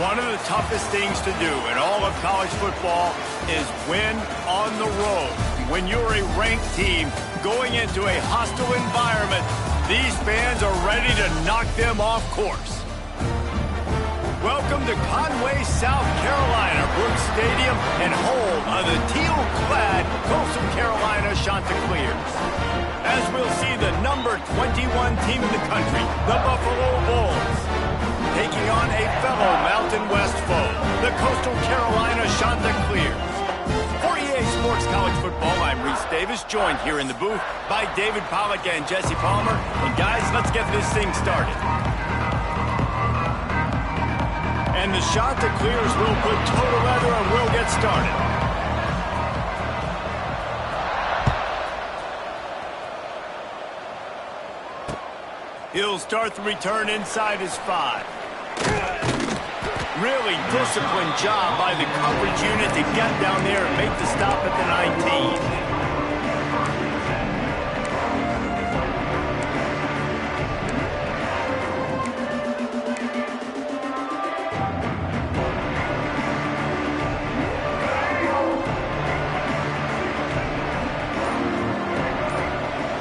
One of the toughest things to do in all of college football is win on the road. When you're a ranked team going into a hostile environment, these fans are ready to knock them off course. Welcome to Conway, South Carolina, Brooks Stadium, and home of the teal-clad Coastal Carolina Chanticleers. As we'll see the number 21 team in the country, the Buffalo Bulls, taking on a fellow Mountain West foe, the Coastal Carolina Chanticleers. For EA Sports College Football, I'm Reese Davis, joined here in the booth by David Pollack and Jesse Palmer. And guys, let's get this thing started. And the Chanticleers will put total leather and we'll get started. He'll start the return inside his 5. Really disciplined job by the coverage unit to get down there and make the stop at the 19.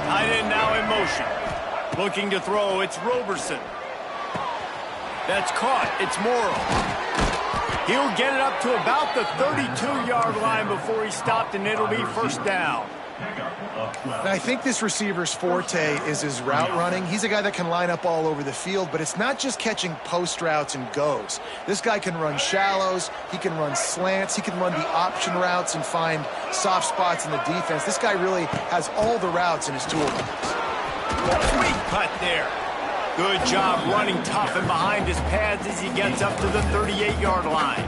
Tight end now in motion. Looking to throw, it's Roberson. That's caught. It's Morrow. He'll get it up to about the 32-yard line before he's stopped, and it'll be first down. And I think this receiver's forte is his route running. He's a guy that can line up all over the field, but it's not just catching post routes and goes. This guy can run shallows. He can run slants. He can run the option routes and find soft spots in the defense. This guy really has all the routes in his toolbox. Sweet cut there. Good job running tough and behind his pads as he gets up to the 38-yard line.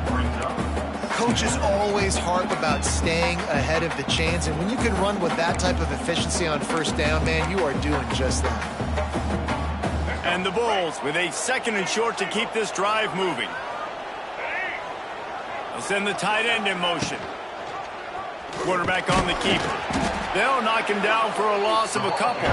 Coaches always harp about staying ahead of the chains, and when you can run with that type of efficiency on first down, man, you are doing just that. And the Bulls with a 2nd and short to keep this drive moving. They'll send the tight end in motion. Quarterback on the keeper. They'll knock him down for a loss of a couple.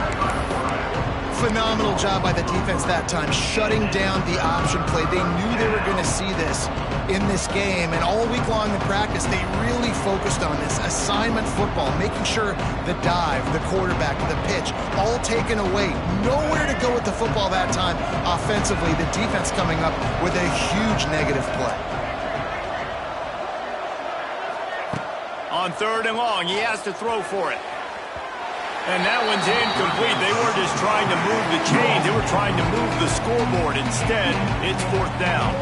Phenomenal job by the defense that time, shutting down the option play. They knew they were going to see this in this game, and all week long in practice, they really focused on this assignment football, making sure the dive, the quarterback, the pitch, all taken away. Nowhere to go with the football that time offensively. The defense coming up with a huge negative play. On 3rd and long, he has to throw for it. And that one's incomplete. They weren't just trying to move the chains. They were trying to move the scoreboard. Instead, it's 4th down.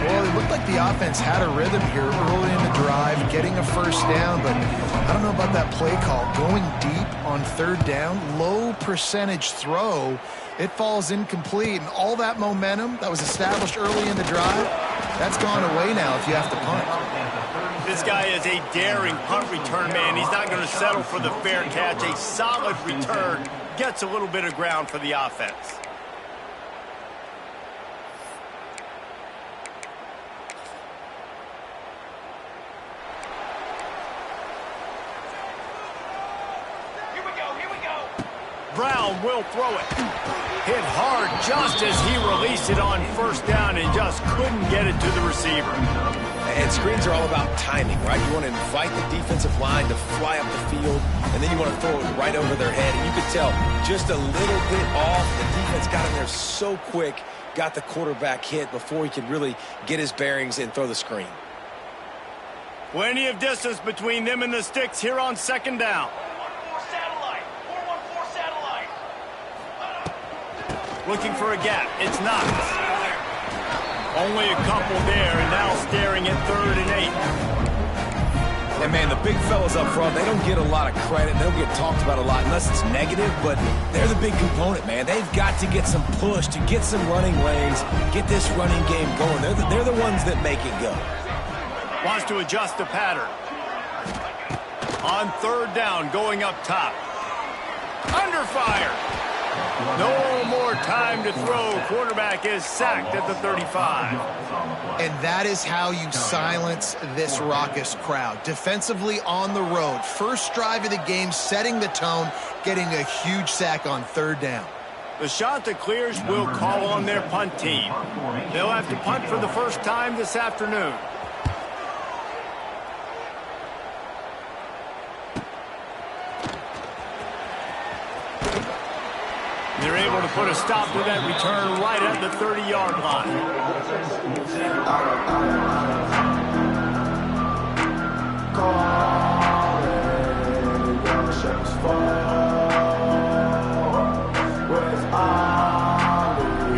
Well, it looked like the offense had a rhythm here early in the drive, getting a first down, but I don't know about that play call. Going deep on 3rd down, low percentage throw, it falls incomplete. And all that momentum that was established early in the drive, that's gone away now if you have to punt. This guy is a daring punt return man. He's not going to settle for the fair catch. A solid return gets a little bit of ground for the offense. Here we go. Brown will throw it. Hit hard just as he released it on 1st down and just couldn't get it to the receiver. And screens are all about timing, right? You want to invite the defensive line to fly up the field, and then you want to throw it right over their head. And you could tell just a little bit off. The defense got in there so quick, got the quarterback hit before he could really get his bearings and throw the screen. Plenty of distance between them and the sticks here on 2nd down. 414 satellite. 414 satellite. Looking for a gap. It's Knox. Only a couple there, and now staring at 3rd and 8. And, man, the big fellas up front, they don't get a lot of credit. They don't get talked about a lot unless it's negative, but they're the big component, man. They've got to get some push, to get some running lanes, get this running game going. They're the ones that make it go. Wants to adjust the pattern. On 3rd down, going up top. Under fire. No more time to throw. Quarterback is sacked at the 35. And that is how you silence this raucous crowd. Defensively on the road. First drive of the game, setting the tone, getting a huge sack on 3rd down. The Chanticleers will call on their punt team. They'll have to punt for the first time this afternoon. They're able to put a stop to that return right at the 30-yard line.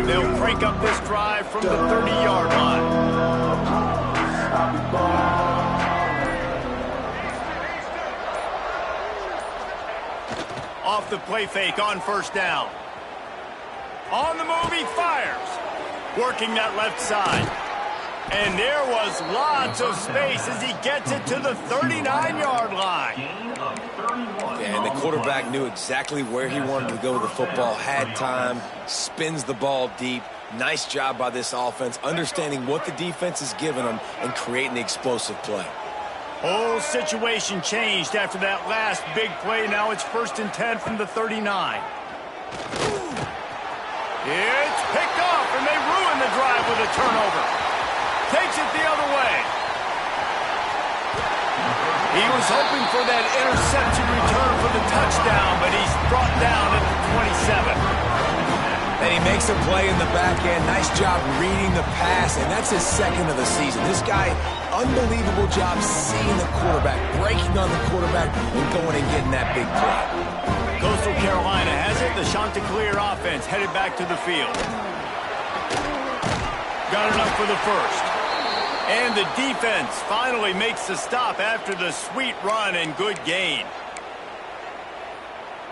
They'll crank up this drive from the 30-yard line. Off the play fake on first down. On the move, he fires. Working that left side. And there was lots of space as he gets it to the 39-yard line. And the quarterback knew exactly where he wanted to go with the football, had time, spins the ball deep. Nice job by this offense, understanding what the defense is giving them and creating the explosive play. Whole situation changed after that last big play. Now it's 1st and 10 from the 39. It's picked off, and they ruin the drive with a turnover. Takes it the other way. He was hoping for that interception return for the touchdown, but he's brought down at the 27. And he makes a play in the back end. Nice job reading the pass, and that's his second of the season. This guy, unbelievable job seeing the quarterback, breaking on the quarterback, and going and getting that big play. Coastal Carolina has it. The Chanticleer offense headed back to the field. Got enough for the first. And the defense finally makes the stop after the sweet run and good gain.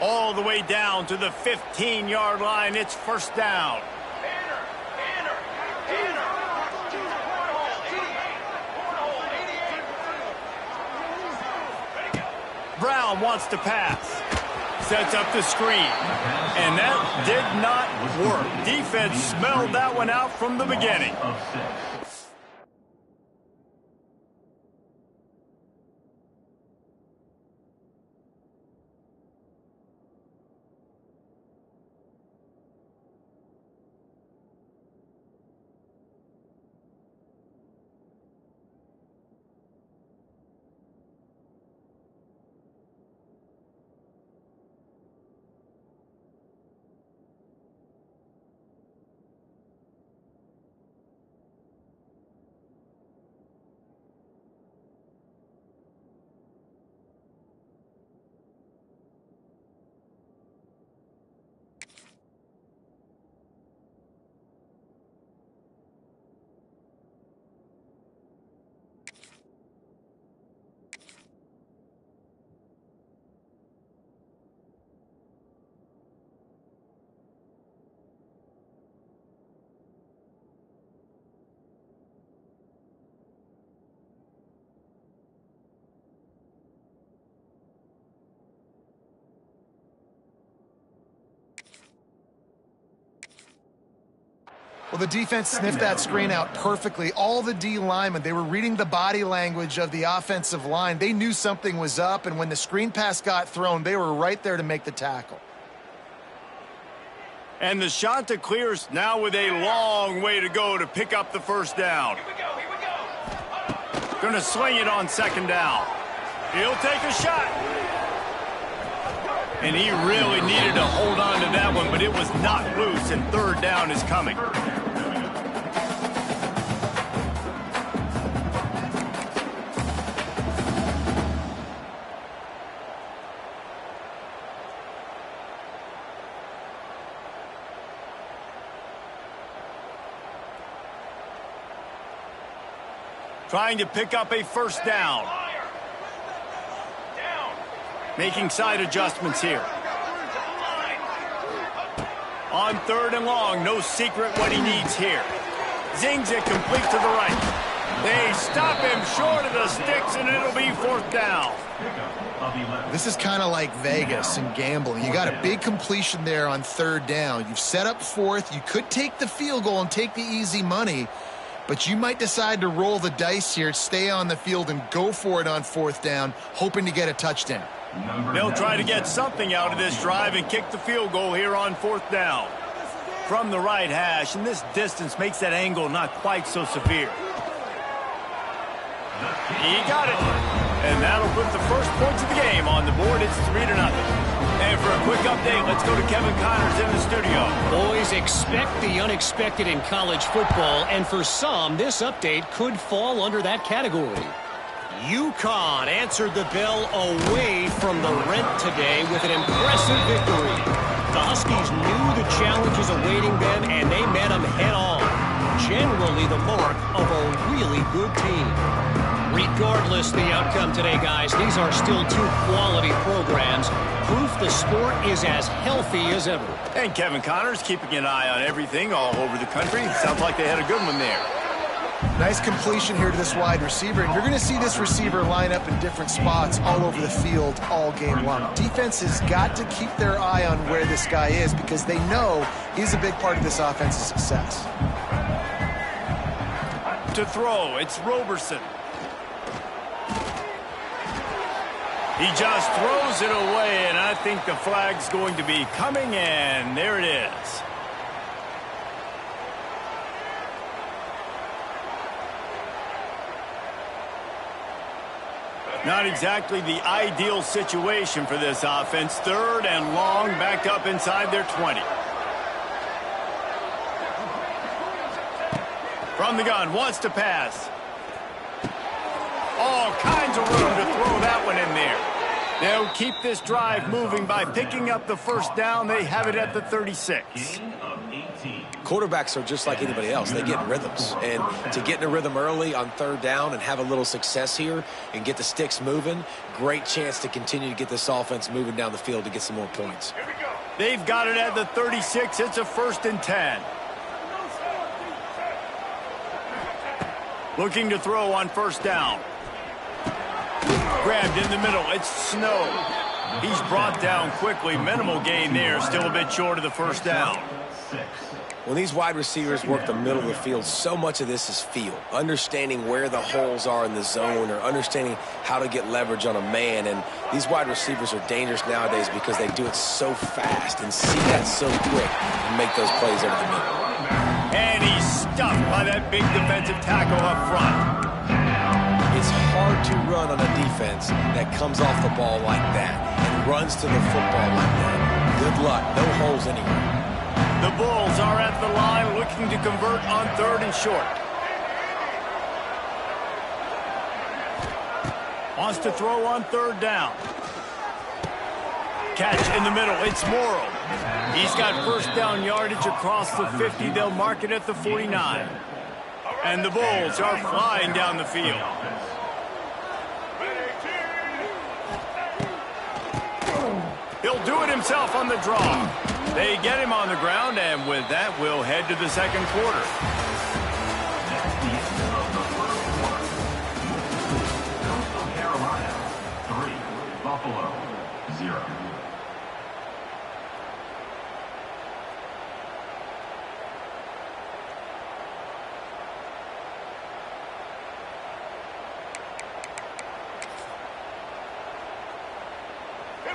All the way down to the 15-yard line. It's first down. Brown wants to pass. Sets up the screen. And that did not work. Defense smelled that one out from the beginning. Well, the defense sniffed that screen out perfectly. All the D linemen, they were reading the body language of the offensive line. They knew something was up, and when the screen pass got thrown, they were right there to make the tackle. And the Chanticleers now with a long way to go to pick up the first down. Here we go, here we go. Going to sling it on second down. He'll take a shot. And he really needed to hold on to that one, but it was not loose, and third down is coming. Trying to pick up a first down. Making side adjustments here. On third and long, no secret what he needs here. Zings it complete to the right. They stop him short of the sticks, and it'll be fourth down. This is kind of like Vegas and gambling. You got a big completion there on third down. You've set up fourth. You could take the field goal and take the easy money, but you might decide to roll the dice here, stay on the field, and go for it on fourth down, hoping to get a touchdown. They'll try to get something out of this drive and kick the field goal here on fourth down. from the right hash, and this distance makes that angle not quite so severe. He got it. And that'll put the first points of the game on the board. It's 3-0. And for a quick update, let's go to Kevin Connors in the studio. Boys, expect the unexpected in college football, and for some, this update could fall under that category. UConn answered the bell away from the Rent today with an impressive victory. The Huskies knew the challenges awaiting them, and they met them head-on. Generally the mark of a really good team. Regardless the outcome today, guys, these are still two quality programs. Proof the sport is as healthy as ever. And Kevin Connors keeping an eye on everything all over the country. Sounds like they had a good one there. Nice completion here to this wide receiver, and you're going to see this receiver line up in different spots all over the field all game long. Defense has got to keep their eye on where this guy is because they know he's a big part of this offense's success. To throw, it's Roberson. He just throws it away, and I think the flag's going to be coming in. There it is. Not exactly the ideal situation for this offense. 3rd and long, back up inside their 20. From the gun, wants to pass. All kinds of room to throw that one in there. They'll keep this drive moving by picking up the first down. They have it at the 36. Quarterbacks are just like anybody else. They get in rhythms. And to get in a rhythm early on 3rd down and have a little success here and get the sticks moving, great chance to continue to get this offense moving down the field to get some more points. They've got it at the 36. It's a 1st and 10. Looking to throw on 1st down. Grabbed in the middle. It's Snow. He's brought down quickly. Minimal gain there. Still a bit short of the 1st down. When these wide receivers work the middle of the field, so much of this is feel. Understanding where the holes are in the zone or understanding how to get leverage on a man. And these wide receivers are dangerous nowadays because they do it so fast and see that so quick and make those plays over the middle. And he's stuffed by that big defensive tackle up front. It's hard to run on a defense that comes off the ball like that and runs to the football like that. Good luck. No holes anywhere. The Bulls are at the line looking to convert on 3rd and short. Wants to throw on 3rd down. Catch in the middle. It's Morrow. He's got 1st down yardage across the 50. They'll mark it at the 49. And the Bulls are flying down the field. He'll do it himself on the draw. They get him on the ground, and with that, we'll head to the 2nd quarter. Carolina 3, Buffalo 0.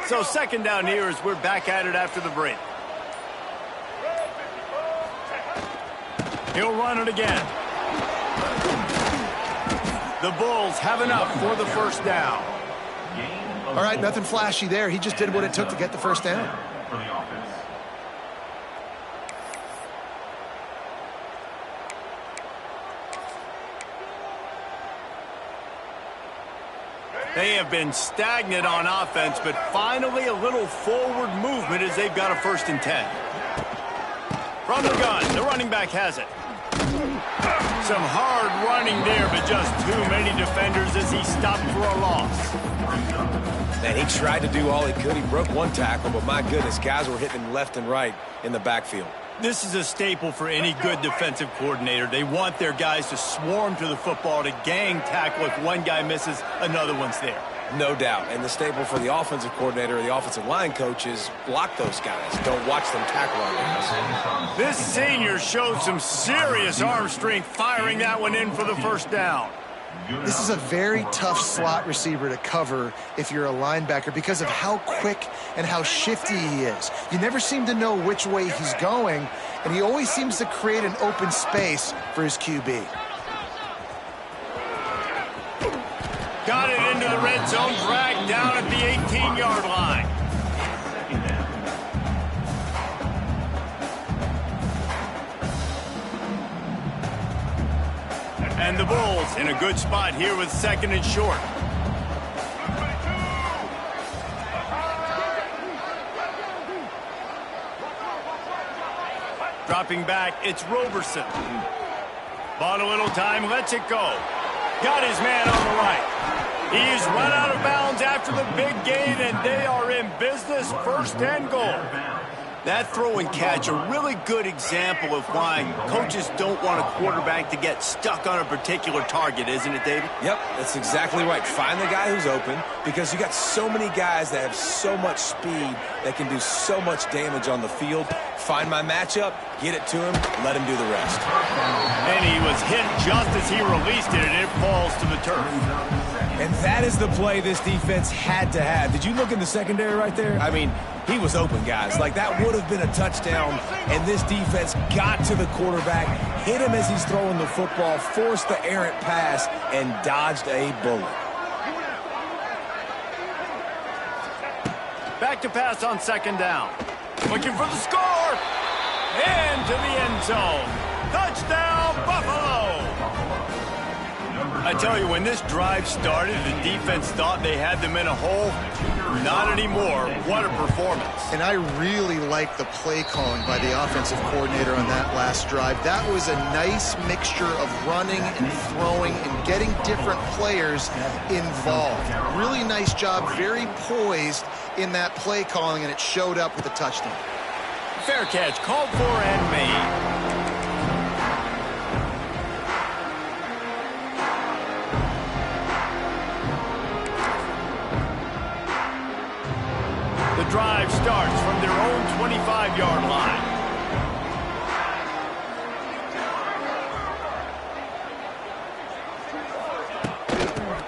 So 2nd down here as we're back at it after the break. He'll run it again. The Bulls have enough for the 1st down. All right, nothing flashy there. He just did what it took to get the 1st down. For the offense. They have been stagnant on offense, but finally a little forward movement as they've got a 1st and 10. From the gun, the running back has it. Some hard running there, but just too many defenders as he stopped for a loss. Man, he tried to do all he could. He broke one tackle, but my goodness, guys were hitting him left and right in the backfield. This is a staple for any good defensive coordinator. They want their guys to swarm to the football, to gang tackle. If one guy misses, another one's there. No doubt. And the staple for the offensive coordinator or the offensive line coach is block those guys. Don't watch them tackle our guys. This senior showed some serious arm strength firing that one in for the 1st down. This is a very tough slot receiver to cover if you're a linebacker because of how quick and how shifty he is. You never seem to know which way he's going, and he always seems to create an open space for his QB. Got it into the red zone, dragged down at the 18-yard line. And the Bulls in a good spot here with 2nd and short. Dropping back, it's Roberson. Bought a little time, lets it go. Got his man on the right. He's run out of bounds after the big gain, and they are in business, 1st and goal. That throw and catch, a really good example of why coaches don't want a quarterback to get stuck on a particular target, isn't it, David? Yep, that's exactly right. Find the guy who's open, because you got so many guys that have so much speed that can do so much damage on the field. Find my matchup, get it to him, let him do the rest. And he was hit just as he released it, and it falls to the turf. And that is the play this defense had to have. Did you look in the secondary right there? I mean, he was open, guys. Like, that would have been a touchdown, and this defense got to the quarterback, hit him as he's throwing the football, forced the errant pass, and dodged a bullet. Back to pass on 2nd down. Looking for the score. Into the end zone. Touchdown, Buffalo. I tell you, when this drive started, the defense thought they had them in a hole. Not anymore. What a performance. And I really like the play calling by the offensive coordinator on that last drive. That was a nice mixture of running and throwing and getting different players involved. Really nice job, very poised in that play calling, and it showed up with a touchdown. Fair catch, called for and made. The drive starts from their own 25-yard line.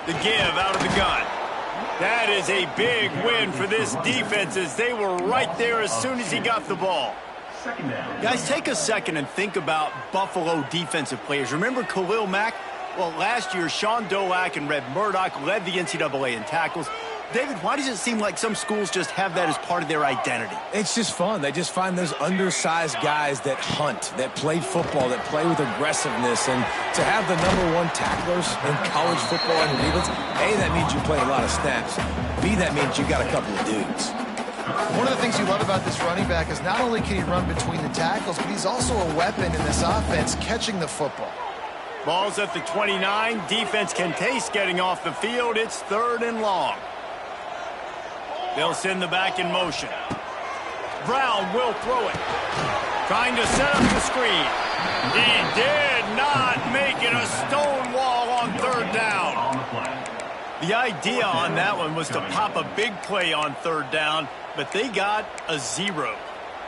The give out of the gun. That is a big win for this defense, as they were right there as soon as he got the ball. Guys, take a second and think about Buffalo defensive players. Remember Khalil Mack? Well, last year, Sean Dolak and Red Murdoch led the NCAA in tackles. David, why does it seem like some schools just have that as part of their identity? It's just fun. They just find those undersized guys that hunt, that play football, that play with aggressiveness. And to have the #1 tacklers in college football and defense, A, that means you play a lot of snaps. B, that means you got a couple of dudes. One of the things you love about this running back is not only can he run between the tackles, but he's also a weapon in this offense, catching the football. Ball's at the 29. Defense can taste getting off the field. It's 3rd and long. They'll send the back in motion. Brown will throw it. Trying to set up the screen. He did not make it a stone wall on 3rd down. The idea on that one was to pop a big play on 3rd down, but they got a 0.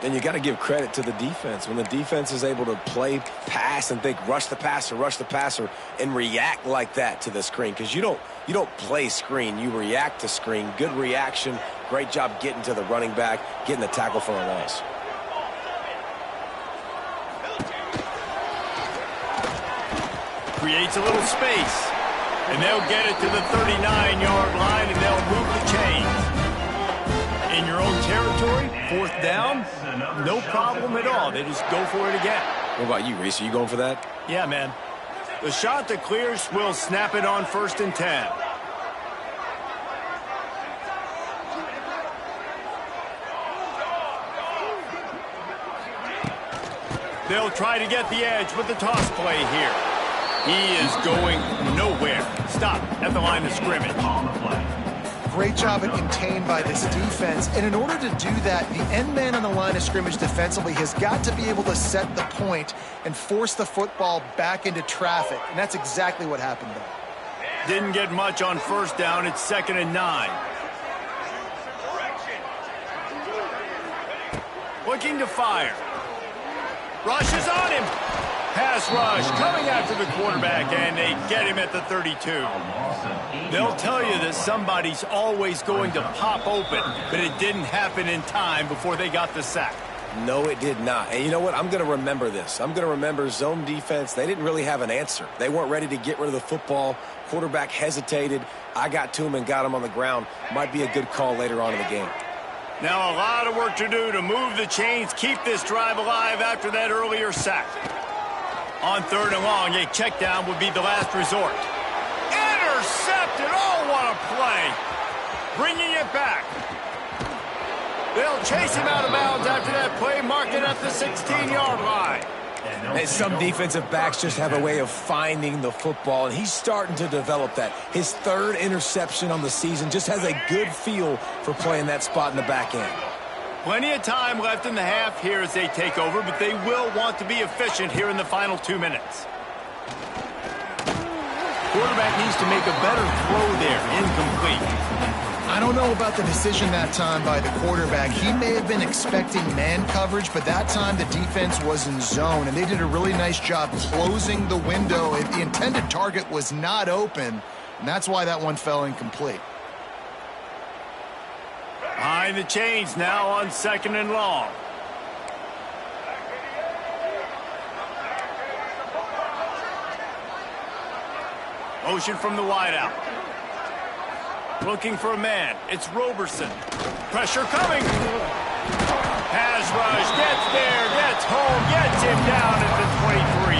And you got to give credit to the defense. When the defense is able to play pass and think rush the passer, and react like that to the screen. Because you don't play screen, you react to screen. Good reaction. Great job getting to the running back, getting the tackle for a loss. Creates a little space. And they'll get it to the 39-yard line, and they'll move the chains. In your own territory, 4th down, no problem at all. They just go for it again. What about you, Reese? Are you going for that? Yeah, man. The shot that clears will snap it on 1st and 10. They'll try to get the edge with the toss play here. He is going nowhere. Stop at the line of scrimmage. Great job at contained by this defense. And in order to do that, the end man on the line of scrimmage defensively has got to be able to set the point and force the football back into traffic. And that's exactly what happened there. Didn't get much on 1st down. It's 2nd and 9. Looking to fire. Rush is on him. Pass rush coming after the quarterback, and they get him at the 32. They'll tell you that somebody's always going to pop open, but it didn't happen in time before they got the sack. No, it did not. And you know what? I'm going to remember this. I'm going to remember zone defense. They didn't really have an answer. They weren't ready to get rid of the football. Quarterback hesitated. I got to him and got him on the ground. Might be a good call later on in the game. Now a lot of work to do to move the chains, keep this drive alive after that earlier sack. On 3rd and long, a check down would be the last resort. Intercepted! Oh, what a play! Bringing it back. They'll chase him out of bounds after that play, marking at the 16-yard line. And some defensive backs just have a way of finding the football, and he's starting to develop that. His 3rd interception on the season, just has a good feel for playing that spot in the back end. Plenty of time left in the half here as they take over, but they will want to be efficient here in the final 2 minutes. Quarterback needs to make a better throw there. Incomplete. I don't know about the decision that time by the quarterback. He may have been expecting man coverage, but that time the defense was in zone, and they did a really nice job closing the window. If the intended target was not open, and that's why that one fell incomplete. Behind the chains now on 2nd and long. Motion from the wideout. Looking for a man. It's Roberson. Pressure coming. Pass rush. Gets there. Gets home. Gets him down at the 23.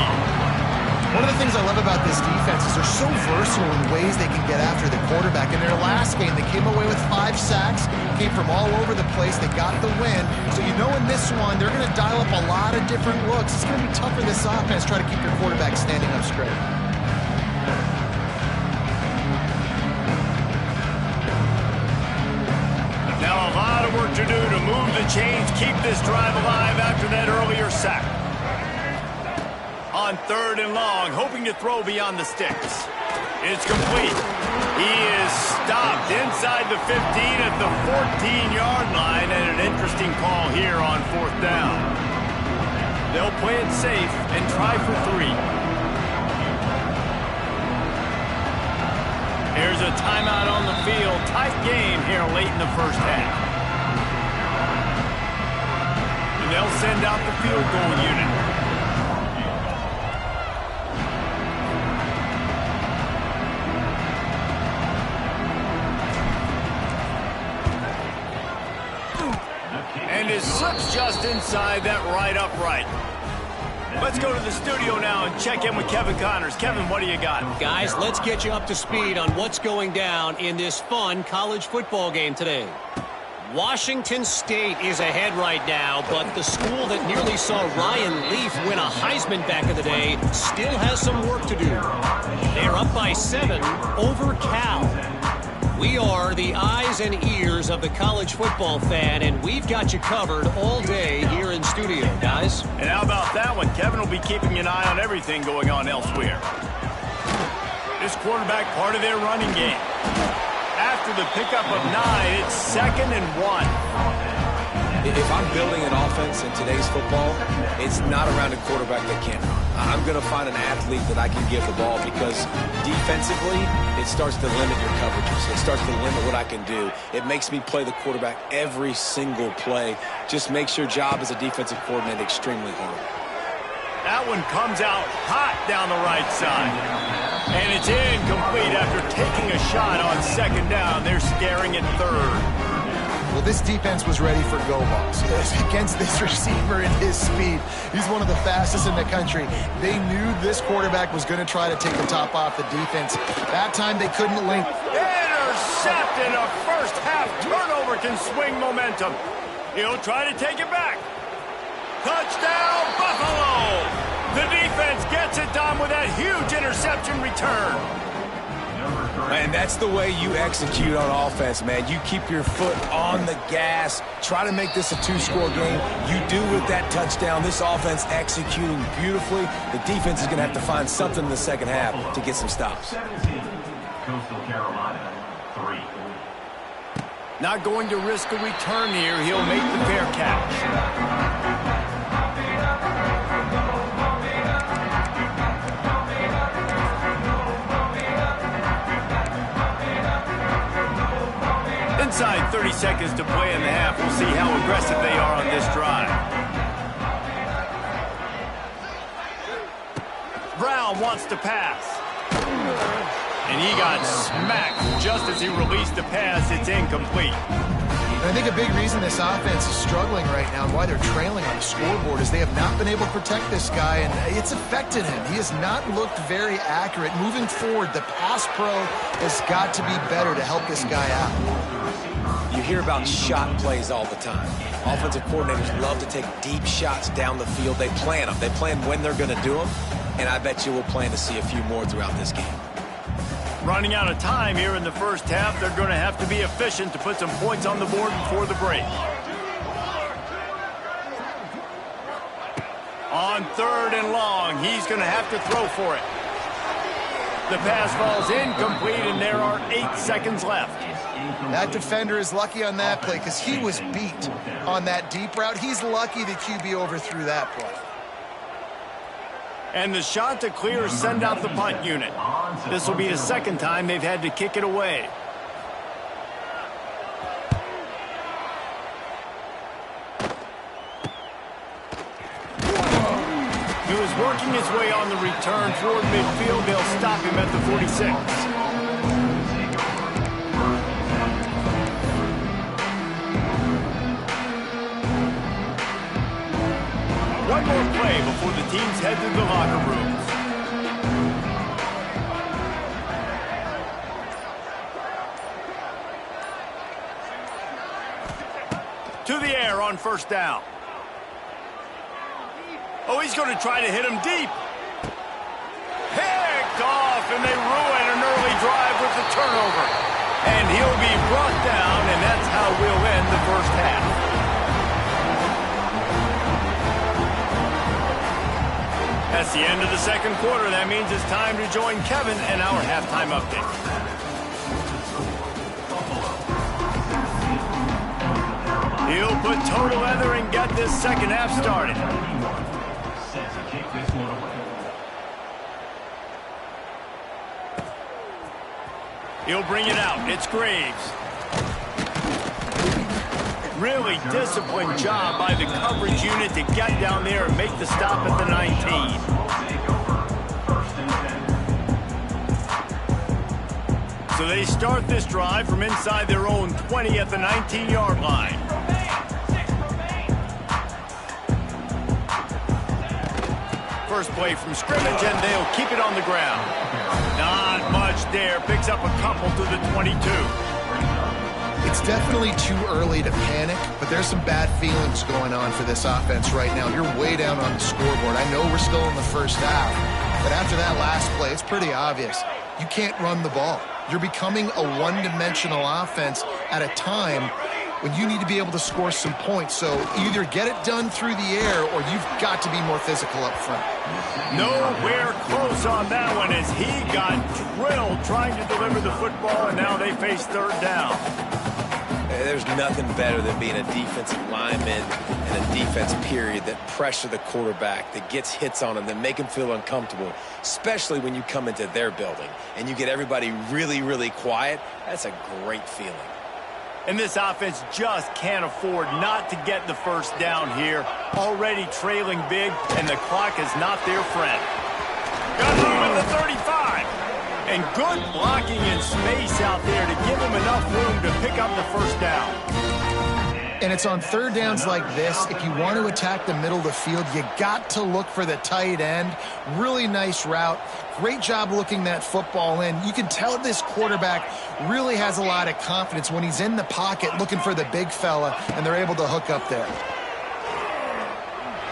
One of the things I love about this defense is they're so versatile in ways they can get after the quarterback. In their last game, they came away with 5 sacks, came from all over the place. They got the win. So you know in this one, they're going to dial up a lot of different looks. It's going to be tough for this offense to try to keep your quarterback standing up straight. Now a lot of work to do to move the chains, keep this drive alive after that earlier sack. On 3rd and long, hoping to throw beyond the sticks. It's complete. He is stopped inside the 15 at the 14-yard line, and an interesting call here on 4th down. They'll play it safe and try for 3. Here's a timeout on the field. Tight game here late in the first half. And they'll send out the field goal unit. And it slips just inside that right upright. Let's go to the studio now and check in with Kevin Connors. Kevin, what do you got? Guys, let's get you up to speed on what's going down in this fun college football game today. Washington State is ahead right now, but the school that nearly saw Ryan Leaf win a Heisman back in the day still has some work to do. They're up by 7 over Cal. We are the eyes and ears of the college football fan, and we've got you covered all day here in studio, guys. And how about that one? Kevin will be keeping an eye on everything going on elsewhere. This quarterback part of their running game. After the pickup of 9, it's 2nd and 1. If I'm building an offense in today's football, it's not around a quarterback that can't run. I'm going to find an athlete that I can give the ball, because defensively, it starts to limit your coverages. It starts to limit what I can do. It makes me play the quarterback every single play. Just makes your job as a defensive coordinator extremely hard. That one comes out hot down the right side. And it's incomplete after taking a shot on 2nd down. They're staring at 3rd. Well, this defense was ready for go balls against this receiver and his speed. He's one of the fastest in the country. They knew this quarterback was going to try to take the top off the defense. That time they couldn't link. Intercepted. A first half turnover can swing momentum. He'll try to take it back. Touchdown, Buffalo! The defense gets it done with that huge interception return. And that's the way you execute on offense, man. You keep your foot on the gas. Try to make this a 2-score game. You do with that touchdown. This offense executing beautifully. The defense is going to have to find something in the second half to get some stops. 17, Coastal Carolina, 3. Not going to risk a return here. He'll make the fair catch. Inside 30 seconds to play in the half. We'll see how aggressive they are on this drive. Sean wants to pass. And he got smacked just as he released the pass. It's incomplete. And I think a big reason this offense is struggling right now and why they're trailing on the scoreboard is they have not been able to protect this guy, and it's affected him. He has not looked very accurate. Moving forward, the pass pro has got to be better to help this guy out. You hear about shot plays all the time. Offensive coordinators love to take deep shots down the field. They plan them. They plan when they're going to do them, and I bet you we'll plan to see a few more throughout this game. Running out of time here in the first half, they're going to have to be efficient to put some points on the board before the break. On 3rd and long, he's going to have to throw for it. The pass falls incomplete, and there are 8 seconds left. That defender is lucky on that play because he was beat on that deep route. He's lucky the QB overthrew that play. And the shot to clear send out the punt unit. This will be the second time they've had to kick it away. He was working his way on the return toward midfield. They'll stop him at the 46. One more play before the teams head to the locker rooms. To the air on 1st down. Oh, he's going to try to hit him deep. Picked off, and they ruin an early drive with the turnover. And he'll be brought down, and that's how we'll end the first half. That's the end of the second quarter. That means it's time to join Kevin in our halftime update. He'll put total leather and get this second half started. He'll bring it out. It's Graves. Really disciplined job by the coverage unit to get down there and make the stop at the 19. So they start this drive from inside their own 20 at the 19-yard line. First play from scrimmage, and they'll keep it on the ground. Not much there. Picks up a couple to the 22. It's definitely too early to panic, but there's some bad feelings going on for this offense right now. You're way down on the scoreboard. I know we're still in the first half, but after that last play, it's pretty obvious. You can't run the ball. You're becoming a one-dimensional offense at a time when you need to be able to score some points. So either get it done through the air or you've got to be more physical up front. Nowhere close on that one as he got drilled trying to deliver the football, and now they face 3rd down. There's nothing better than being a defensive lineman and a defense period that pressure the quarterback, that gets hits on him, that make him feel uncomfortable, especially when you come into their building and you get everybody really, really quiet. That's a great feeling. And this offense just can't afford not to get the first down here. Already trailing big, and the clock is not their friend. Got him at the 35. And good blocking in space out there to give him enough room to pick up the first down. And it's on 3rd downs like this. If you want to attack the middle of the field, you got to look for the tight end. Really nice route. Great job looking that football in. You can tell this quarterback really has a lot of confidence when he's in the pocket looking for the big fella, and they're able to hook up there.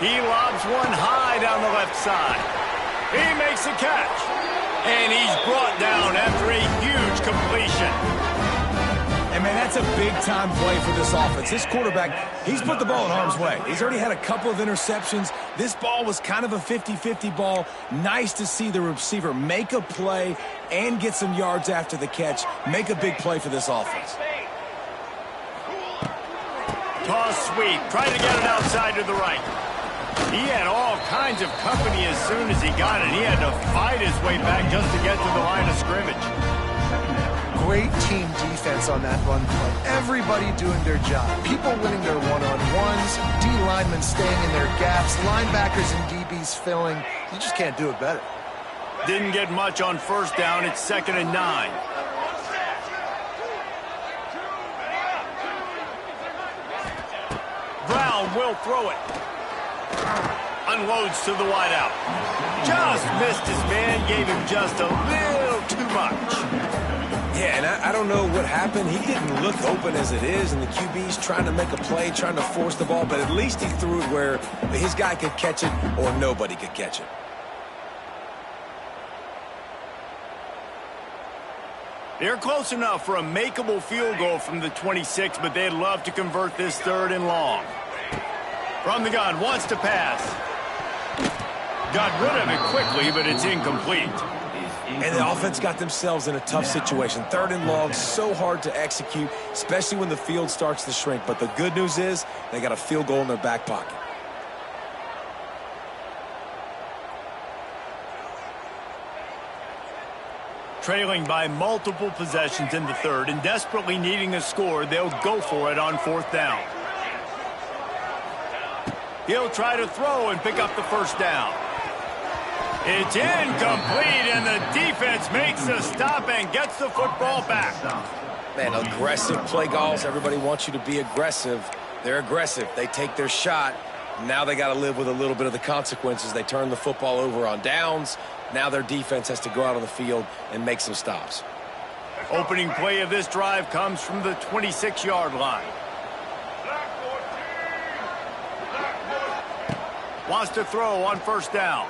He lobs one high down the left side. He makes a catch. And he's brought down after a huge completion. And, man, that's a big-time play for this offense. This quarterback, he's put the ball in harm's way. He's already had a couple of interceptions. This ball was kind of a 50-50 ball. Nice to see the receiver make a play and get some yards after the catch. Make a big play for this offense. Toss sweep. Trying to get it outside to the right. He had all kinds of company as soon as he got it. He had to fight his way back just to get to the line of scrimmage. Great team defense on that run play. Everybody doing their job. People winning their one-on-ones, D linemen staying in their gaps, linebackers and DBs filling. You just can't do it better. Didn't get much on first down. It's 2nd and 9. Brown will throw it. Unloads to the wideout. Just missed his man. Gave him just a little too much. Yeah, and I don't know what happened. He didn't look open as it is, and the QB's trying to make a play, trying to force the ball, but at least he threw it where his guy could catch it or nobody could catch it. They're close enough for a makeable field goal from the 26, but they'd love to convert this 3rd and long. From the gun, wants to pass. Got rid of it quickly, but it's incomplete. And the offense got themselves in a tough situation. 3rd and long, so hard to execute, especially when the field starts to shrink. But the good news is they got a field goal in their back pocket. Trailing by multiple possessions in the 3rd and desperately needing a score, they'll go for it on 4th down. He'll try to throw and pick up the first down. It's incomplete, and the defense makes the stop and gets the football back. Man, aggressive play calls. Everybody wants you to be aggressive. They're aggressive. They take their shot. Now they got to live with a little bit of the consequences. They turn the football over on downs. Now their defense has to go out on the field and make some stops. Opening play of this drive comes from the 26-yard line. Wants to throw on first down.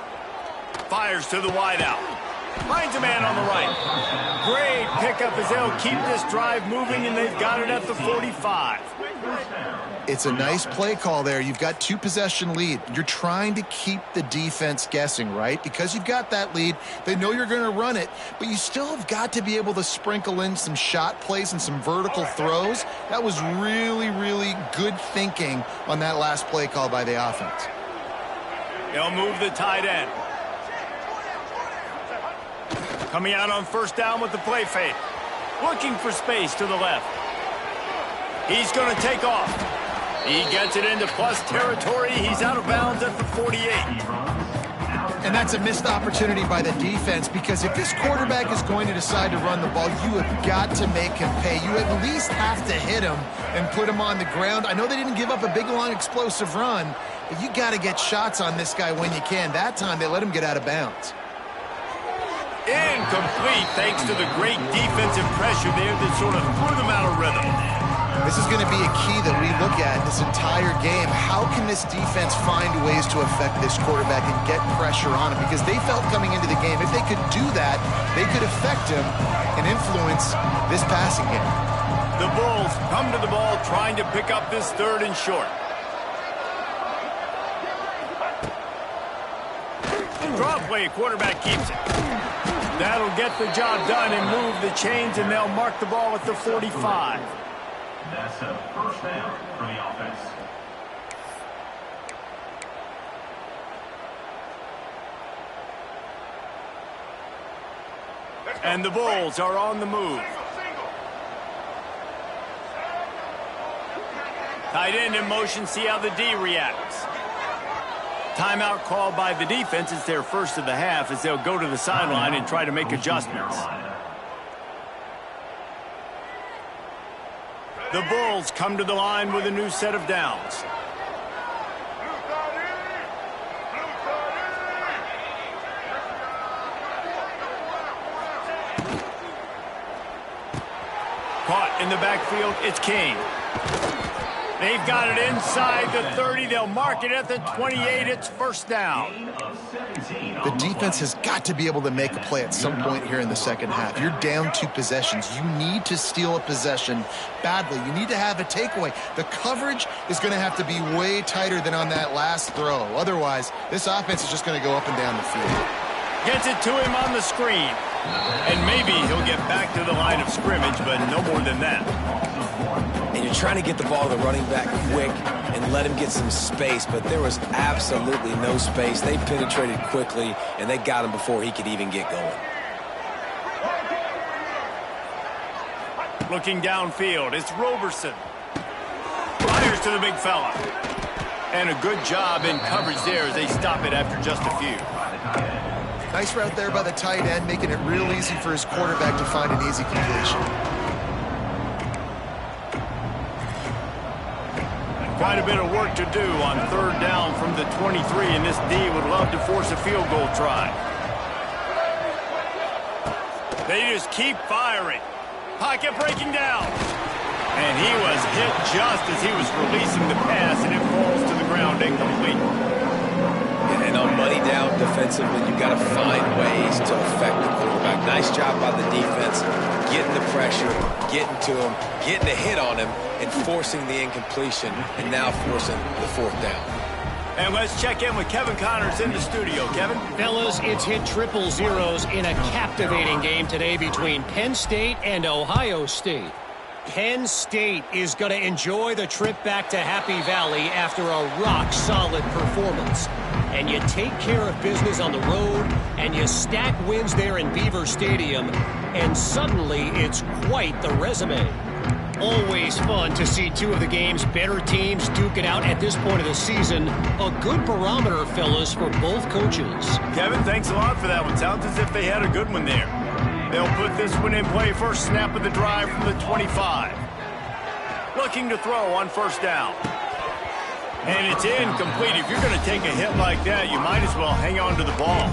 Fires to the wideout. Finds a man on the right. Great pickup as they'll keep this drive moving, and they've got it at the 45. It's a nice play call there. You've got 2-possession lead. You're trying to keep the defense guessing, right? Because you've got that lead, they know you're going to run it, but you still have got to be able to sprinkle in some shot plays and some vertical throws. That was really, really good thinking on that last play call by the offense. They'll move the tight end. Coming out on first down with the play fake. Looking for space to the left. He's going to take off. He gets it into plus territory. He's out of bounds at the 48. And that's a missed opportunity by the defense, because if this quarterback is going to decide to run the ball, you have got to make him pay. You at least have to hit him and put him on the ground. I know they didn't give up a big, long, explosive run, but you got to get shots on this guy when you can. That time they let him get out of bounds. Incomplete, thanks to the great defensive pressure there that sort of threw them out of rhythm. This is going to be a key that we look at this entire game. How can this defense find ways to affect this quarterback and get pressure on him? Because they felt coming into the game, if they could do that, they could affect him and influence this passing game. The Bulls come to the ball trying to pick up this 3rd and short. Draw play, quarterback keeps it. That'll get the job done and move the chains, and they'll mark the ball at the 45. That's a first down for the offense. And the Bulls are on the move. Tight end in motion, see how the D reacts. Timeout called by the defense. It's their first of the half as they'll go to the sideline and try to make adjustments. The Bulls come to the line with a new set of downs. Caught in the backfield, it's Kane. They've got it inside the 30. They'll mark it at the 28. It's first down. The defense has got to be able to make a play at some point here in the second half. You're down 2 possessions. You need to steal a possession badly. You need to have a takeaway. The coverage is going to have to be way tighter than on that last throw. Otherwise, this offense is just going to go up and down the field. Gets it to him on the screen. And maybe he'll get back to the line of scrimmage, but no more than that. And you're trying to get the ball to the running back quick and let him get some space, but there was absolutely no space. They penetrated quickly, and they got him before he could even get going. Looking downfield, it's Roberson. Fires to the big fella. And a good job in coverage there as they stop it after just a few. Nice route there by the tight end, making it real easy for his quarterback to find an easy completion. Quite a bit of work to do on third down from the 23, and this D would love to force a field goal try. They just keep firing. Pocket breaking down. And he was hit just as he was releasing the pass, and it falls to the ground incomplete. And on money down defensively, you've got to find ways to affect the quarterback. Nice job by the defense, getting the pressure, getting to him, getting a hit on him, and forcing the incompletion, and now forcing the fourth down. And let's check in with Kevin Connors in the studio. Kevin? Fellas, it's hit triple zeros in a captivating game today between Penn State and Ohio State. Penn State is going to enjoy the trip back to Happy Valley after a rock-solid performance. And you take care of business on the road, and you stack wins there in Beaver Stadium, and suddenly it's quite the resume. Always fun to see two of the game's better teams duke it out at this point of the season. A good barometer, fellas, for both coaches. Kevin, thanks a lot for that one. Sounds as if they had a good one there. They'll put this one in play. First snap of the drive from the 25. Looking to throw on first down. And it's incomplete. If you're going to take a hit like that, you might as well hang on to the ball.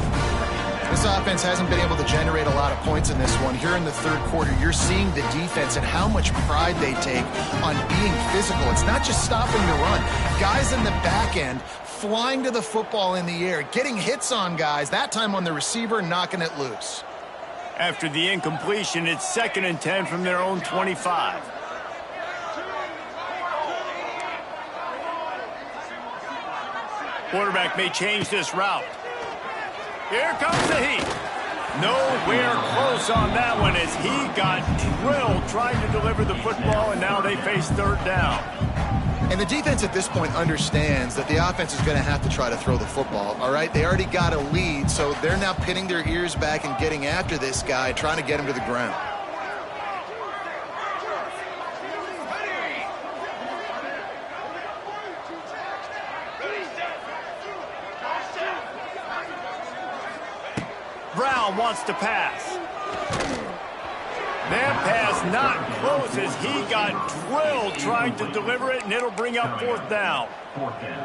This offense hasn't been able to generate a lot of points in this one. Here in the third quarter, you're seeing the defense and how much pride they take on being physical. It's not just stopping the run. Guys in the back end flying to the football in the air, getting hits on guys, that time on the receiver, knocking it loose. After the incompletion, it's 2nd and 10 from their own 25. Quarterback may change this route. Here comes the heat. Nowhere close on that one as he got drilled trying to deliver the football, and now they face third down. And the defense at this point understands that the offense is going to have to try to throw the football, all right? They already got a lead, so they're now pinning their ears back and getting after this guy, trying to get him to the ground. Brown wants to pass. That pass not close as he got drilled trying to deliver it, and it'll bring up fourth down.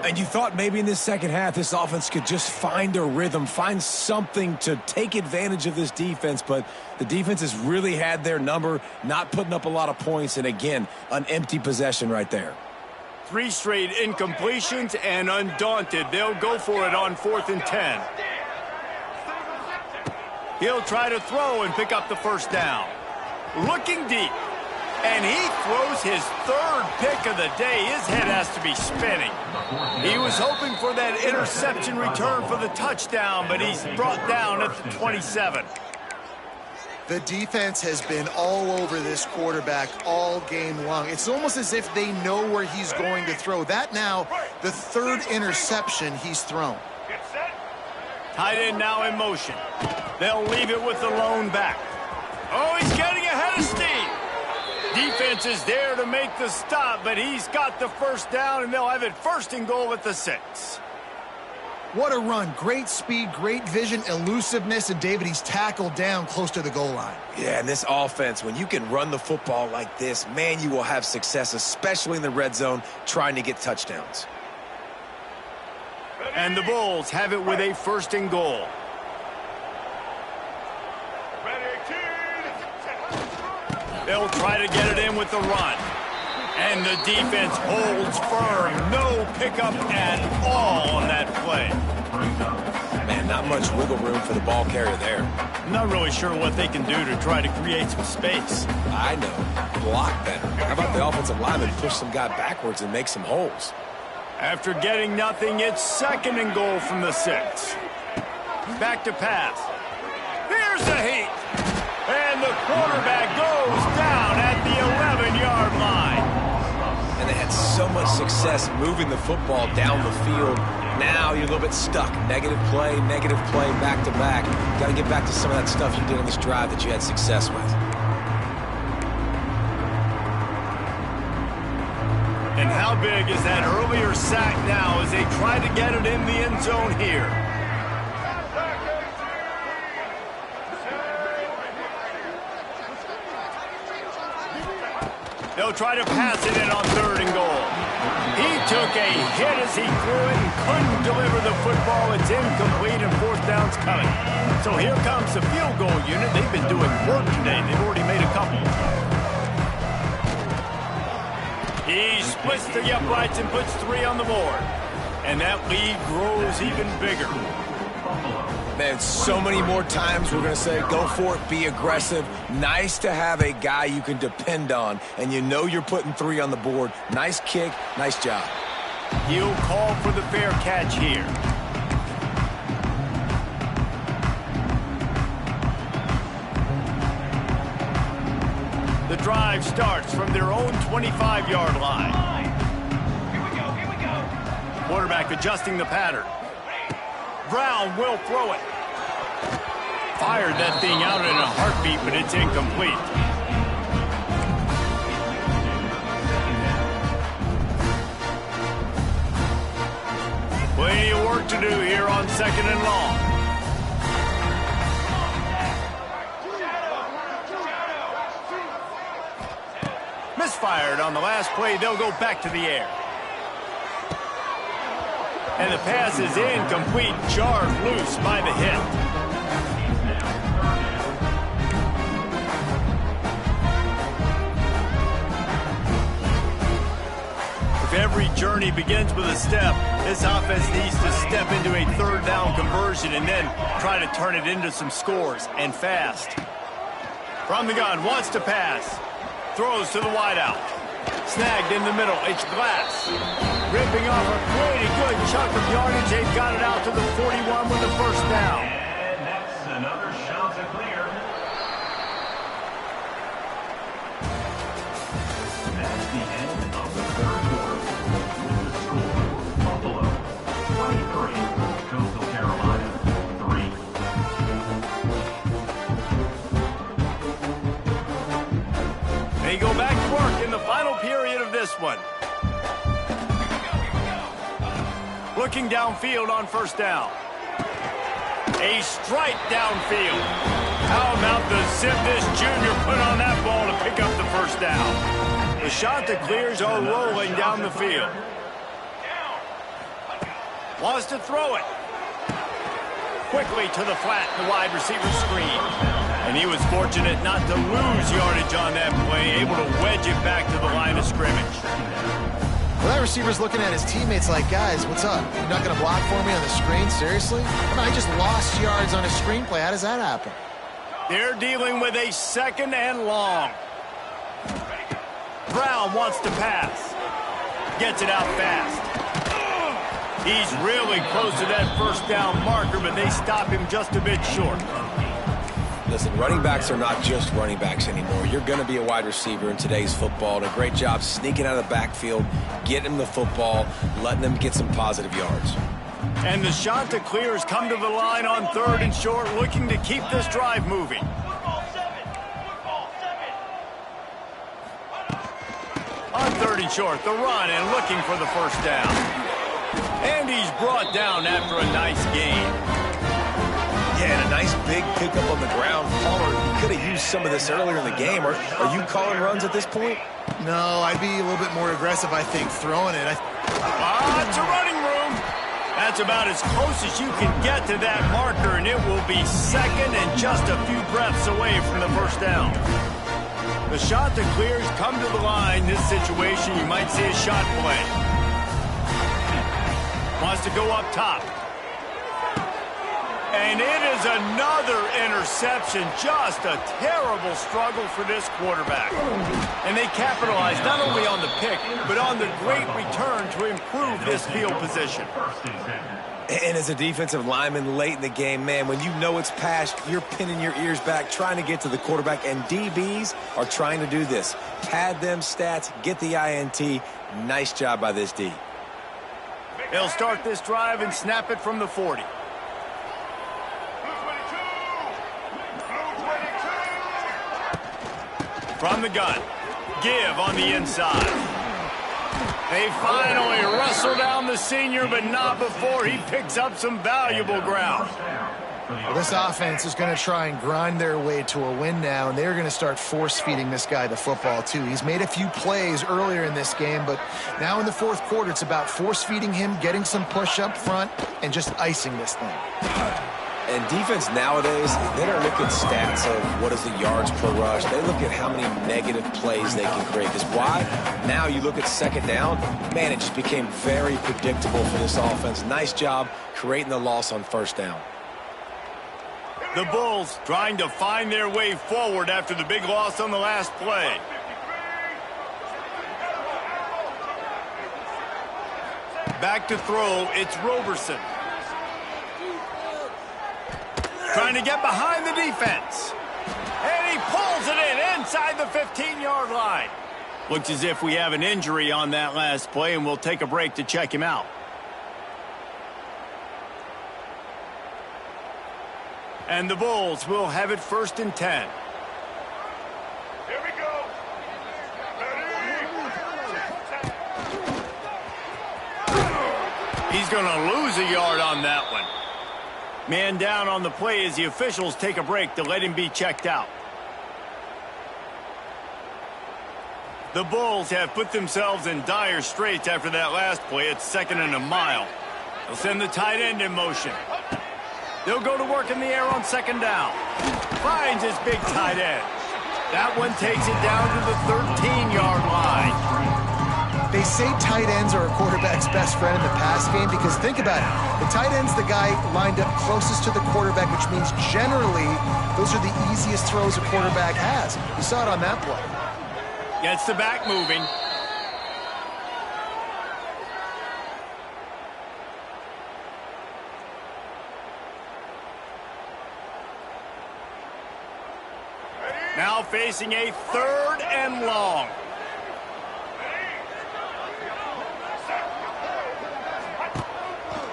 And you thought maybe in this second half this offense could just find a rhythm, find something to take advantage of this defense, but the defense has really had their number, not putting up a lot of points, and again, an empty possession right there. 3 straight incompletions, and undaunted, they'll go for it on 4th and 10. He'll try to throw and pick up the first down. Looking deep. And he throws his 3rd pick of the day. His head has to be spinning. He was hoping for that interception return for the touchdown, but he's brought down at the 27. The defense has been all over this quarterback all game long. It's almost as if they know where he's going to throw. That now, the 3rd interception he's thrown. Tight end now in motion. They'll leave it with the lone back. Oh, he's getting ahead of steam. Defense is there to make the stop, but he's got the first down, and they'll have it 1st and goal at the 6. What a run. Great speed, great vision, elusiveness, and David, he's tackled down close to the goal line. Yeah, and this offense, when you can run the football like this, man, you will have success, especially in the red zone, trying to get touchdowns. And the Bulls have it with a 1st and goal. They'll try to get it in with the run. And the defense holds firm. No pickup at all on that play. Man, not much wiggle room for the ball carrier there. I'm not really sure what they can do to try to create some space. I know. Block better. How about the offensive lineman push some guy backwards and make some holes? After getting nothing, it's 2nd and goal from the 6. Back to pass. Here's the heat. And the quarterback goes down at the 11-yard line. And they had so much success moving the football down the field. Now you're a little bit stuck. Negative play, back to back. Got to get back to some of that stuff you did on this drive that you had success with. And how big is that earlier sack now as they try to get it in the end zone here? They'll try to pass it in on 3rd and goal. He took a hit as he threw it and couldn't deliver the football. It's incomplete and 4th down's coming. So here comes the field goal unit. They've been doing work today. They've already made a couple. He splits the uprights and puts 3 on the board. And that lead grows even bigger. Man, so many more times we're going to say, go for it, be aggressive. Nice to have a guy you can depend on, and you know you're putting 3 on the board. Nice kick, nice job. He'll call for the fair catch here. The drive starts from their own 25-yard line. Here we go. Quarterback adjusting the pattern. Brown will throw it. Fired that thing out in a heartbeat, but it's incomplete. Plenty of work to do here on 2nd and long. Misfired on the last play. They'll go back to the air. And the pass is incomplete, jarred loose by the hit. If every journey begins with a step, this offense needs to step into a 3rd down conversion and then try to turn it into some scores, and fast. From the gun, wants to pass. Throws to the wideout. Snagged in the middle. It's Glass. Ripping off a pretty good chunk of yardage. They've got it out to the 41 with the 1st down. And that's another shot to clear. That's the end of the 3rd quarter. With the score, Buffalo 23, Coastal Carolina 3. They go back to work in the final period of this one. Looking downfield on 1st down. A strike downfield. How about the zip this junior put on that ball to pick up the 1st down? The Chanticleers are rolling down the field. Wants to throw it. Quickly to the flat, the wide receiver screen. And he was fortunate not to lose yardage on that play, able to wedge it back to the line of scrimmage. Well, that receiver's looking at his teammates like, guys, what's up? You're not going to block for me on the screen? Seriously? I mean, I just lost yards on a screenplay. How does that happen? They're dealing with a 2nd and long. Brown wants to pass. Gets it out fast. He's really close to that 1st down marker, but they stop him just a bit short. Listen, running backs are not just running backs anymore. You're going to be a wide receiver in today's football. And a great job sneaking out of the backfield, getting them the football, letting them get some positive yards. And the Chanticleers come to the line on 3rd and short, looking to keep this drive moving. On 3rd and short, the run and looking for the 1st down. And he's brought down after a nice gain. Yeah, and a nice big pickup on the ground. Palmer could have used some of this earlier in the game. Are you calling runs at this point? No, I'd be a little bit more aggressive, I think, throwing it. It's a running room. That's about as close as you can get to that marker, and it will be 2nd and just a few breaths away from the 1st down. The Chanticleers come to the line. This situation, you might see a shot play. Wants to go up top. And it is another interception. Just a terrible struggle for this quarterback. And they capitalize not only on the pick, but on the great return to improve this field position. And as a defensive lineman late in the game, man, when you know it's past, you're pinning your ears back, trying to get to the quarterback. And DBs are trying to do this. Pad them stats, get the INT. Nice job by this D. They'll start this drive and snap it from the 40. From the gun. Give on the inside. They finally wrestle down the senior, but not before he picks up some valuable ground. Well, this offense is going to try and grind their way to a win now, and they're going to start force-feeding this guy the football, too. He's made a few plays earlier in this game, but now in the fourth quarter, it's about force-feeding him, getting some push up front, and just icing this thing. And defense nowadays, they don't look at stats of what is the yards per rush. They look at how many negative plays they can create. Because why? Now you look at second down, man, it just became very predictable for this offense. Nice job creating the loss on first down. The Bulls trying to find their way forward after the big loss on the last play. Back to throw, it's Roberson. Trying to get behind the defense. And he pulls it in inside the 15-yard line. Looks as if we have an injury on that last play, and we'll take a break to check him out. And the Bulls will have it 1st and 10. Here we go. He's going to lose a yard on that one. Man down on the play as the officials take a break to let him be checked out. The Bulls have put themselves in dire straits after that last play. It's 2nd and a mile. They'll send the tight end in motion. They'll go to work in the air on 2nd down. Finds his big tight end. That one takes it down to the 13-yard line. They say tight ends are a quarterback's best friend in the pass game because think about it. The tight end's the guy lined up closest to the quarterback, which means generally those are the easiest throws a quarterback has. You saw it on that play. Gets the back moving. Now facing a 3rd and long.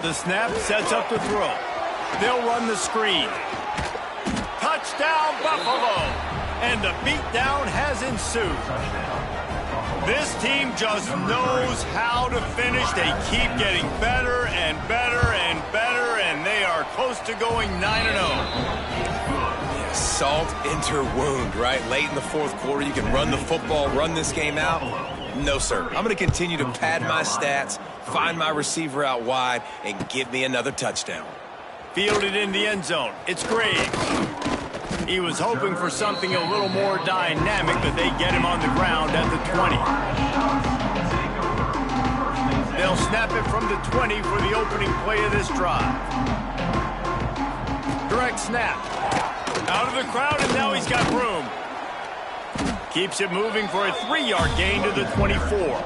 The snap sets up the throw. They'll run the screen. Touchdown, Buffalo. And the beatdown has ensued. This team just knows how to finish. They keep getting better and better and better, and they are close to going 9-0. Salt into wound, right? Late in the fourth quarter, you can run the football, run this game out. No, sir. I'm going to continue to pad my stats, find my receiver out wide, and give me another touchdown. Fielded in the end zone. It's Graves. He was hoping for something a little more dynamic, but they get him on the ground at the 20. They'll snap it from the 20 for the opening play of this drive. Direct snap. Out of the crowd, and now he's got room. Keeps it moving for a 3-yard gain to the 24.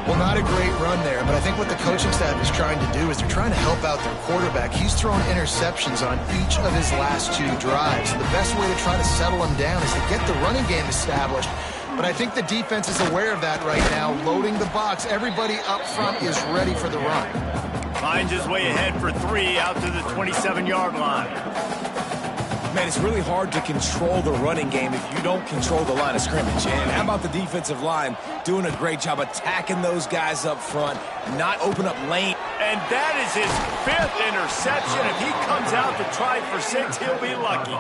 Well, not a great run there, but I think what the coaching staff is trying to do is they're trying to help out their quarterback. He's thrown interceptions on each of his last 2 drives. The best way to try to settle him down is to get the running game established. But I think the defense is aware of that right now, loading the box. Everybody up front is ready for the run. Finds his way ahead for 3 out to the 27-yard line. Man, it's really hard to control the running game if you don't control the line of scrimmage. And how about the defensive line doing a great job attacking those guys up front, not open up lane. And that is his 5th interception. If he comes out to try for 6, he'll be lucky.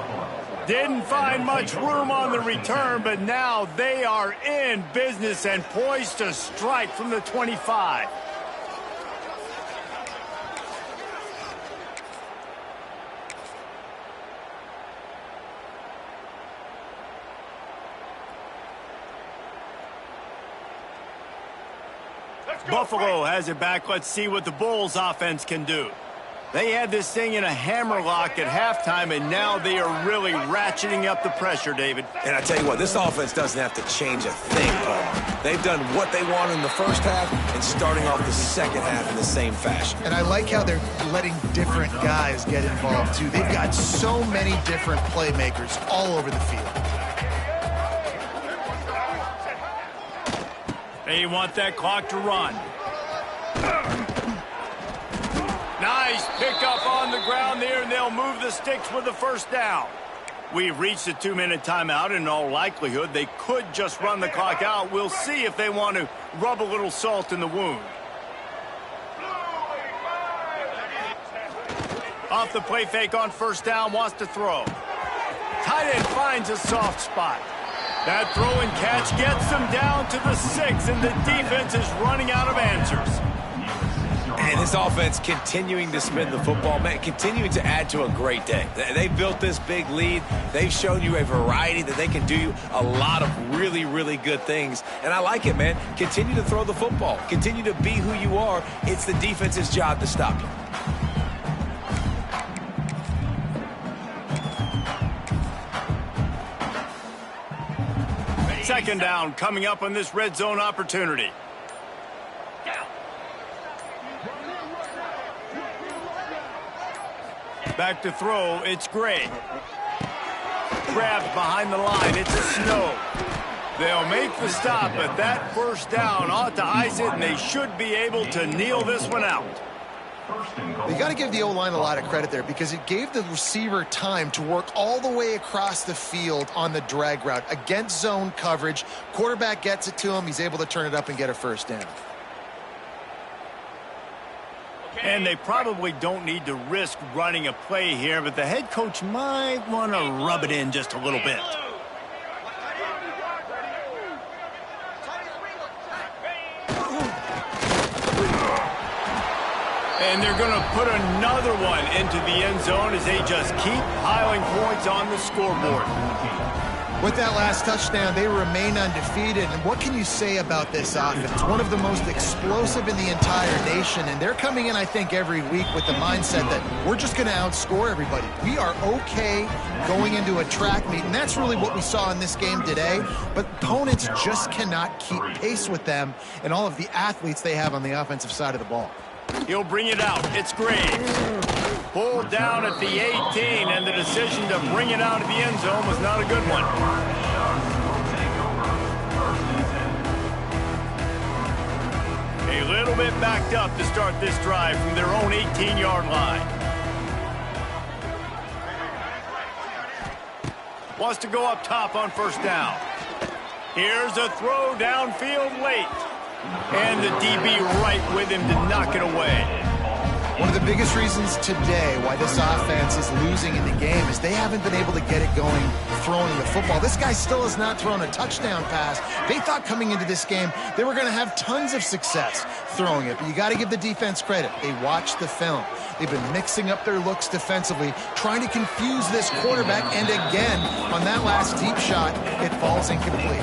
Didn't find much room on the return, but now they are in business and poised to strike from the 25. Buffalo has it back. Let's see what the Bulls offense can do. They had this thing in a hammerlock at halftime, and now they are really ratcheting up the pressure, David. And I tell you what, this offense doesn't have to change a thing, Paul. They've done what they want in the first half and starting off the second half in the same fashion. And I like how they're letting different guys get involved, too. They've got so many different playmakers all over the field. They want that clock to run. Nice pickup on the ground there, and they'll move the sticks with the 1st down. We've reached a 2-minute timeout, and in all likelihood, they could just run the clock out. We'll see if they want to rub a little salt in the wound. Off the play fake on first down, wants to throw. Tight end finds a soft spot. That throw and catch gets them down to the 6, and the defense is running out of answers. And this offense continuing to spin the football, man, continuing to add to a great day. They built this big lead. They've shown you a variety that they can do a lot of really, really good things. And I like it, man. Continue to throw the football. Continue to be who you are. It's the defense's job to stop you. Second down coming up on this red zone opportunity. Back to throw, it's Gray. Grabbed behind the line, it's Snow. They'll make the stop, but that first down ought to ice it, and they should be able to kneel this one out. You got to give the O-line a lot of credit there because it gave the receiver time to work all the way across the field on the drag route against zone coverage. Quarterback gets it to him. He's able to turn it up and get a first down. And they probably don't need to risk running a play here, but the head coach might want to rub it in just a little bit. And they're going to put another one into the end zone as they just keep piling points on the scoreboard. With that last touchdown, they remain undefeated. And what can you say about this offense? One of the most explosive in the entire nation. And they're coming in, I think, every week with the mindset that we're just going to outscore everybody. We are okay going into a track meet. And that's really what we saw in this game today. But opponents just cannot keep pace with them and all of the athletes they have on the offensive side of the ball. He'll bring it out. It's Graves. Pulled down at the 18, and the decision to bring it out of the end zone was not a good one. A little bit backed up to start this drive from their own 18-yard line. Wants to go up top on first down. Here's a throw downfield late. And the DB right with him to knock it away. One of the biggest reasons today why this offense is losing in the game is they haven't been able to get it going throwing the football. This guy still has not thrown a touchdown pass. They thought coming into this game they were going to have tons of success throwing it, but you got to give the defense credit. They watched the film. They've been mixing up their looks defensively, trying to confuse this quarterback, and again, on that last deep shot, it falls incomplete.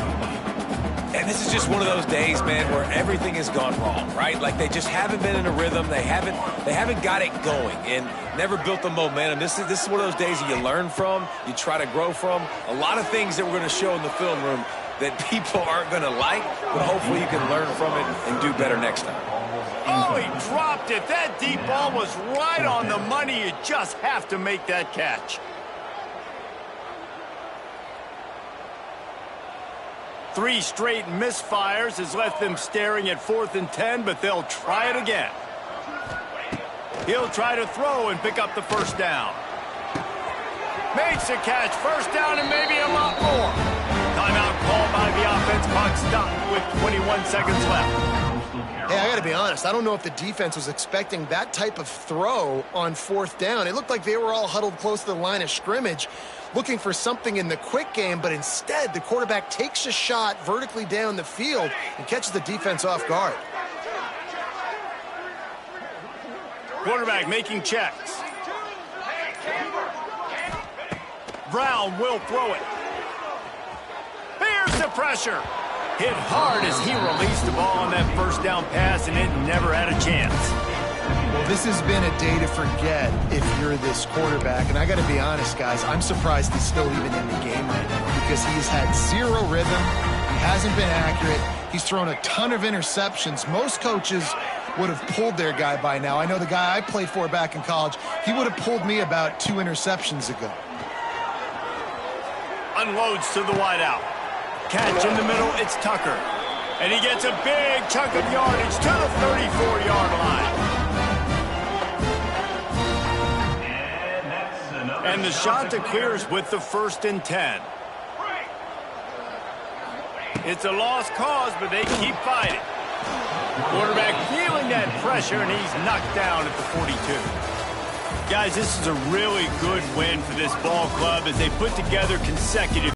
And this is just one of those days, man, where everything has gone wrong, right? Like they just haven't been in a rhythm. They haven't got it going and never built the momentum. This is one of those days that you learn from, you try to grow from. A lot of things that we're going to show in the film room that people aren't going to like, but hopefully you can learn from it and do better next time. Oh, he dropped it. That deep ball was right on the money. You just have to make that catch. Three straight misfires has left them staring at 4th and 10, but they'll try it again. He'll try to throw and pick up the first down. Makes a catch, first down, and maybe a lot more. Timeout called by the offense. Clock stopped with 21 seconds left. Hey, I got to be honest. I don't know if the defense was expecting that type of throw on 4th down. It looked like they were all huddled close to the line of scrimmage, looking for something in the quick game, but instead the quarterback takes a shot vertically down the field and catches the defense off guard. Quarterback making checks. Brown will throw it. Here's the pressure. Hit hard as he released the ball on that first down pass, and it never had a chance. Well, this has been a day to forget if you're this quarterback. And I got to be honest, guys, I'm surprised he's still even in the game right now because he's had zero rhythm. He hasn't been accurate. He's thrown a ton of interceptions. Most coaches would have pulled their guy by now. I know the guy I played for back in college, he would have pulled me about 2 interceptions ago. Unloads to the wideout. Catch in the middle, it's Tucker. And he gets a big chunk of yardage to the 34-yard line. And the shot to clears with the 1st and 10. It's a lost cause, but they keep fighting. Quarterback feeling that pressure, and he's knocked down at the 42. Guys, this is a really good win for this ball club as they put together consecutive